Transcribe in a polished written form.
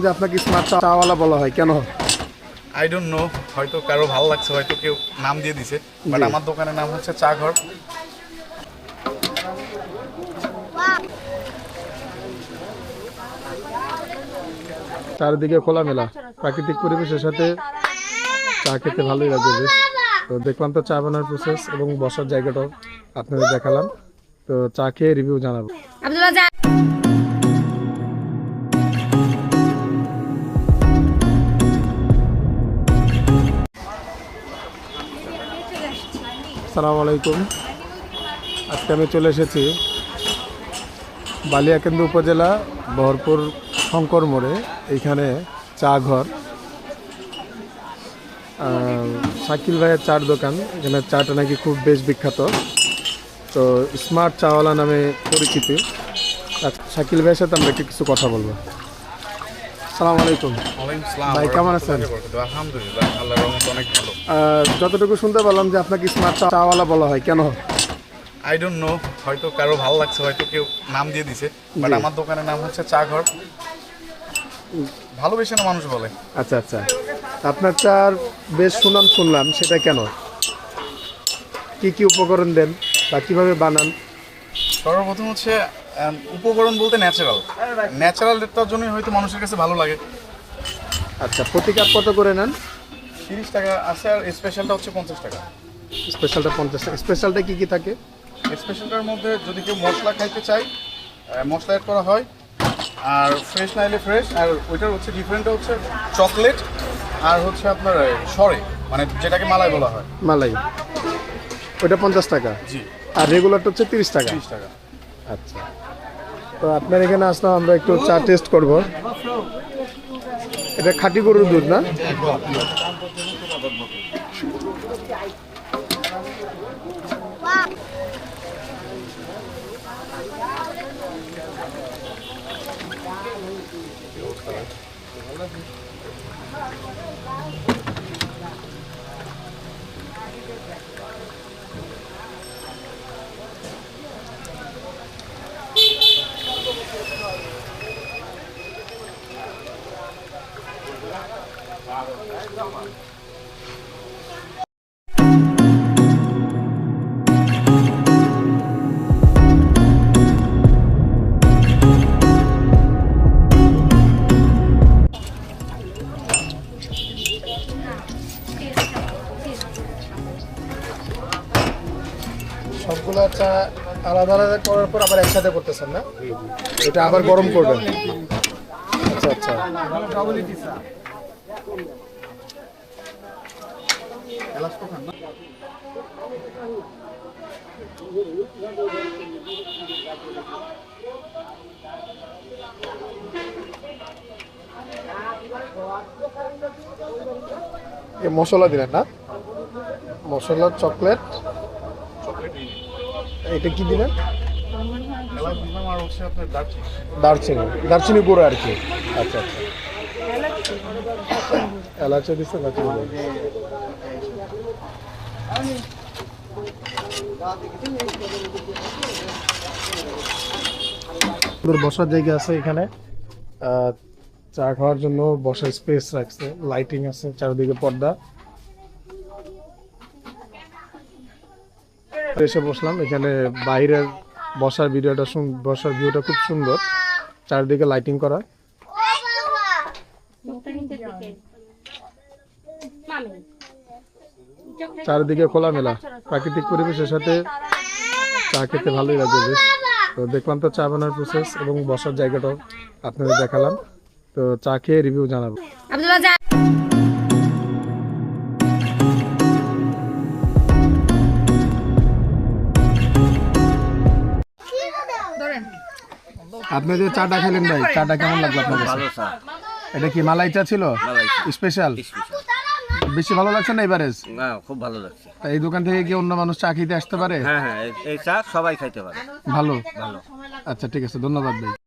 যে আপনাকে স্মার্ট চাওয়ালা বলা হয় কেন? আই ডোন্ট নো, হয়তো কারো ভালো লাগছে, হয়তো কেউ নাম দিয়ে দিছে, বাট আমার দোকানের নাম হচ্ছে চা ঘর। চারিদিকে খোলামেলা প্রাকৃতিক পরিবেশের সাথে চা খেতে ভালোই লাগে বেশ। তো দেখলাম তো চা বানানোর প্রসেস এবং বসার জায়গাটাও আপনাদের দেখালাম। তো চা খেয়ে রিভিউ জানাবো। আসসালামু আলাইকুম। আজকে আমি চলে এসেছি বালিয়াকেন্দ্র উপজেলা বহরপুর শঙ্কর মোড়ে। এইখানে চা ঘর, শাকিল ভাইয়ের চার দোকান। এখানে চাটা নাকি খুব বেশ বিখ্যাত, তো স্মার্ট চাওয়ালা নামে পরিচিতি। শাকিল ভাইয়ের সাথে আমরা একটু কিছু কথা বলবো। আসসালামু আলাইকুম ভাই, কেমন আছেন? আলহামদুলিল্লাহ, আল্লাহর রহমতে অনেক ভালো। যতটুকু শুনতে পারলাম যে আপনাকে স্মার্ট চাওয়ালা বলা হয় কেন? আই ডোন্ট নো, হয়তো কারো ভালো লাগছে, হয়তো কেউ নাম দিয়ে দিছে, বাট আমার দোকানের নাম হচ্ছে চা ঘর। ভালোবেসে না মানুষ বলে। আচ্ছা আচ্ছা, আপনার চার বেশ সুনাম শুনলাম, সেটা কেন? কি কি উপকরণ দেন বা কিভাবে বানান? সর্বপ্রথম হচ্ছে উপকরণ বলতে ন্যাচারালটার জন্যই হয়তো মানুষের কাছে ভালো লাগে। আচ্ছা, প্রতি কাপ কত করে নেন? 30 টাকা আছে, আর স্পেশালটা হচ্ছে 50 টাকা। স্পেশালটা 50 টাকা। স্পেশালটা কি কি থাকে? স্পেশালটার মধ্যে যদি কেউ মশলা খাইতে চায়, মশলা অ্যাড করা হয়, আর ফ্রেশ না এলে ফ্রেশ। আর ওইটার হচ্ছে ডিফারেন্টটা হচ্ছে চকলেট আর হচ্ছে আপনার সরে, মানে যেটাকে মালাই বলা হয়। মালাই, ওইটা 50 টাকা। জি। আর রেগুলারটা হচ্ছে 30 টাকা। 30 টাকা। আচ্ছা, তো আপনার এখানে আসলাম, আমরা একটু চা টেস্ট করব। এটা খাঁটি গরুর দুধ না? সবগুলো চা আলাদা আলাদা করার পর আবার একসাথে করতেছেন না? এটা আবার গরম করবেন? আচ্ছা আচ্ছা। মশলা দিলেন না? মশলা, চকলেট, এটা কি দিলেন? আর হচ্ছে আপনার দারচিনি, দারচিনি গুঁড়ো আর কি। আচ্ছা আচ্ছা, এলাচি দিচ্ছে, দারচিনি গুঁড়ো। বসার জায়গা আছে এখানে, চা খাওয়ার জন্য বসার স্পেস রাখছে, লাইটিং আছে, চারিদিকে পর্দা। এসে বসলাম এখানে, বাইরের বসার ভিউটা খুব সুন্দর, চারিদিকে লাইটিং করা। চারিদিকে খোলামেলা প্রাকৃতিক পরিবেশের সাথে চা খেতে ভালোই লাগে বেশ। তো দেখলাম তো চা বানানোর প্রসেস এবং বসার জায়গাটাও আপনাদের দেখালাম। তো চা খেয়ে রিভিউ জানাবো। আপনি যে চাটা খেলেন ভাই, চাটা কেমন লাগলো আপনার কাছে? ভালো চা। এটা কি মালাই চা ছিল? স্পেশাল? বেশি ভালো লাগছে না এভারেজ? না, খুব ভালো লাগছে। তা এই দোকান থেকে কি অন্য মানুষ চা খেতে আসতে পারে? হ্যাঁ হ্যাঁ, এই চা সবাই খাইতে পারে। ভালো। ভালো। আচ্ছা ঠিক আছে, ধন্যবাদ ভাই।